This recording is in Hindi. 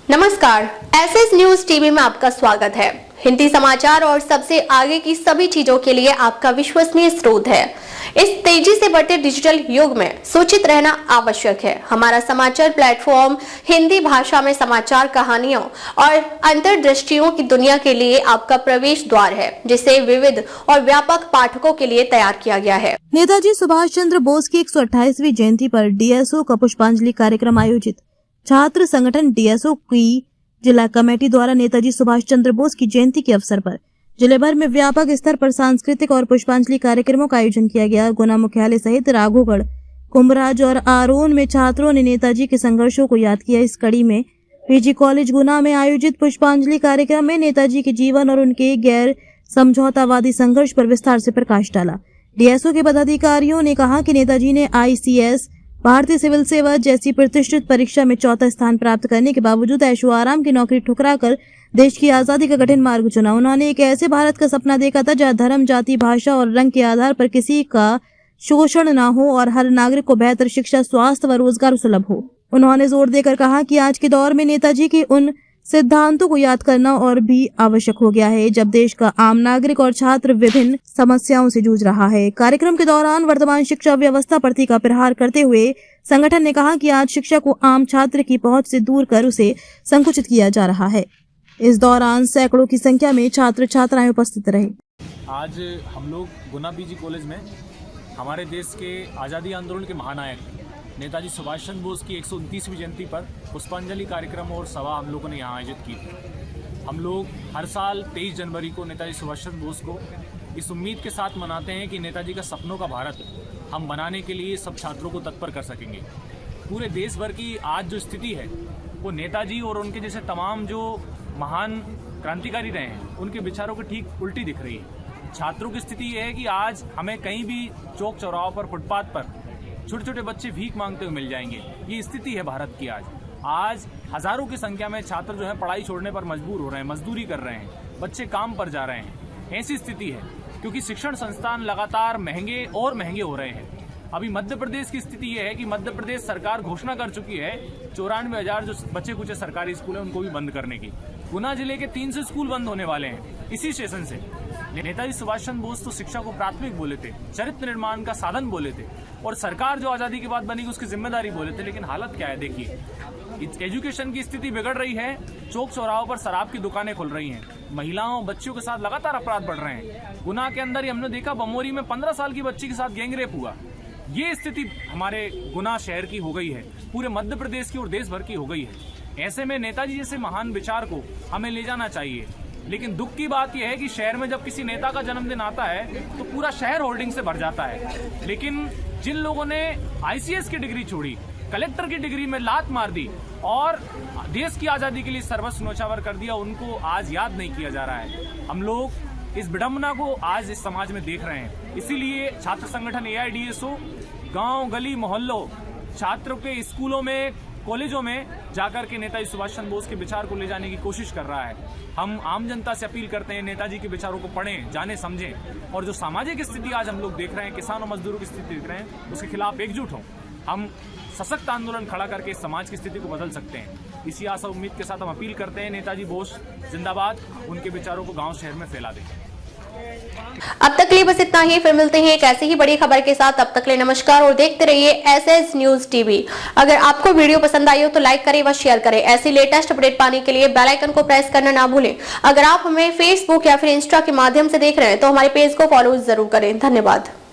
नमस्कार, एसएस न्यूज टीवी में आपका स्वागत है। हिंदी समाचार और सबसे आगे की सभी चीजों के लिए आपका विश्वसनीय स्रोत है। इस तेजी से बढ़ते डिजिटल युग में सूचित रहना आवश्यक है। हमारा समाचार प्लेटफॉर्म हिंदी भाषा में समाचार, कहानियों और अंतर्दृष्टियों की दुनिया के लिए आपका प्रवेश द्वार है, जिसे विविध और व्यापक पाठकों के लिए तैयार किया गया है। नेताजी सुभाष चंद्र बोस की 128वीं जयंती पर डीएसओ का पुष्पांजलि कार्यक्रम आयोजित। छात्र संगठन डीएसओ की जिला कमेटी द्वारा नेताजी सुभाष चंद्र बोस की जयंती के अवसर पर जिले भर में व्यापक स्तर पर सांस्कृतिक और पुष्पांजलि कार्यक्रमों का आयोजन किया गया। गुना मुख्यालय सहित राघोगढ़, कुंभराज और आरोन में छात्रों ने नेताजी के संघर्षों को याद किया। इस कड़ी में पीजी कॉलेज गुना में आयोजित पुष्पांजलि कार्यक्रम में नेताजी के जीवन और उनके गैर समझौतावादी संघर्ष पर विस्तार से प्रकाश डाला। डीएसओ के पदाधिकारियों ने कहा कि नेताजी ने आईसीएस, भारतीय सिविल सेवा जैसी प्रतिष्ठित परीक्षा में चौथा स्थान प्राप्त करने के बावजूद ऐशो आराम की नौकरी ठुकराकर देश की आजादी का कठिन मार्ग चुना। उन्होंने एक ऐसे भारत का सपना देखा था जहां धर्म, जाति, भाषा और रंग के आधार पर किसी का शोषण न हो और हर नागरिक को बेहतर शिक्षा, स्वास्थ्य व रोजगार सुलभ हो। उन्होंने जोर देकर कहा कि आज के दौर में नेताजी के उन सिद्धांतों को याद करना और भी आवश्यक हो गया है जब देश का आम नागरिक और छात्र विभिन्न समस्याओं से जूझ रहा है। कार्यक्रम के दौरान वर्तमान शिक्षा व्यवस्था पर तीखा प्रहार करते हुए संगठन ने कहा कि आज शिक्षा को आम छात्र की पहुंच से दूर कर उसे संकुचित किया जा रहा है। इस दौरान सैकड़ों की संख्या में छात्र छात्राएं उपस्थित रहे। आज हम लोग गुना पीजी कॉलेज में हमारे देश के आज़ादी आंदोलन के महानायक नेताजी सुभाष चंद्र बोस की 129वीं जयंती पर पुष्पांजलि कार्यक्रम और सभा हम लोगों ने यहाँ आयोजित की थी। हम लोग हर साल 23 जनवरी को नेताजी सुभाष चंद्र बोस को इस उम्मीद के साथ मनाते हैं कि नेताजी का सपनों का भारत हम बनाने के लिए सब छात्रों को तत्पर कर सकेंगे। पूरे देश भर की आज जो स्थिति है वो नेताजी और उनके जैसे तमाम जो महान क्रांतिकारी रहे हैं उनके विचारों की ठीक उल्टी दिख रही है। छात्रों की स्थिति ये है कि आज हमें कहीं भी चौक चौराहों पर, फुटपाथ पर छोटे छोटे बच्चे भीख मांगते हुए मिल जाएंगे। ये स्थिति है भारत की। आज हजारों की संख्या में छात्र जो है पढ़ाई छोड़ने पर मजबूर हो रहे हैं, मजदूरी कर रहे हैं, बच्चे काम पर जा रहे हैं। ऐसी स्थिति है क्योंकि शिक्षण संस्थान लगातार महंगे और महंगे हो रहे हैं। अभी मध्य प्रदेश की स्थिति यह है कि मध्य प्रदेश सरकार घोषणा कर चुकी है 94,000 जो बचे कुछ सरकारी स्कूल हैं उनको भी बंद करने की। गुना जिले के 300 स्कूल बंद होने वाले हैं इसी स्टेशन से। नेताजी सुभाष चंद्र बोस तो शिक्षा को प्राथमिक बोले थे, चरित्र निर्माण का साधन बोले थे और सरकार जो आजादी के बाद बनी उसकी जिम्मेदारी बोले थे। लेकिन हालत क्या है देखिए, एजुकेशन की स्थिति बिगड़ रही है। चौक चौराहों पर शराब की दुकानें खुल रही हैं, महिलाओं बच्चियों के साथ लगातार अपराध बढ़ रहे हैं। गुना के अंदर ही हमने देखा बमोरी में 15 साल की बच्ची के साथ गैंगरेप हुआ। ये स्थिति हमारे गुना शहर की हो गई है, पूरे मध्य प्रदेश की और देश भर की हो गई है। ऐसे में नेताजी जैसे महान विचार को हमें ले जाना चाहिए। लेकिन दुख की बात यह है कि शहर में जब किसी नेता का जन्मदिन आता है तो पूरा शहर होर्डिंग से भर जाता है। लेकिन जिन लोगों ने आईसीएस की डिग्री छोड़ी, कलेक्टर की डिग्री में लात मार दी और देश की आजादी के लिए सर्वस्व न्योछावर कर दिया, उनको आज याद नहीं किया जा रहा है। हम लोग इस विडंबना को आज इस समाज में देख रहे हैं। इसीलिए छात्र संगठन एआईडीएसओ गांव, गली, मोहल्लों, छात्रों के स्कूलों में, कॉलेजों में जाकर के नेताजी सुभाष चंद्र बोस के विचार को ले जाने की कोशिश कर रहा है। हम आम जनता से अपील करते हैं नेताजी के विचारों को पढ़ें, जाने, समझें और जो सामाजिक स्थिति आज हम लोग देख रहे हैं, किसानों मजदूरों की स्थिति देख रहे हैं, उसके खिलाफ एकजुट हों। हम सशक्त आंदोलन खड़ा करके समाज की स्थिति को बदल सकते हैं। इसी आशा उम्मीद के साथ हम अपील करते हैं नेताजी बोस जिंदाबाद, उनके विचारों को गाँव शहर में फैला दें। अब तक के लिए बस इतना ही। फिर मिलते हैं एक ऐसी ही बड़ी खबर के साथ। तब तक के लिए नमस्कार और देखते रहिए एसएस न्यूज टीवी। अगर आपको वीडियो पसंद आई हो तो लाइक करें व शेयर करें। ऐसी लेटेस्ट अपडेट पाने के लिए बेल आइकन को प्रेस करना ना भूलें। अगर आप हमें फेसबुक या फिर इंस्टा के माध्यम से देख रहे हैं तो हमारे पेज को फॉलो जरूर करें। धन्यवाद।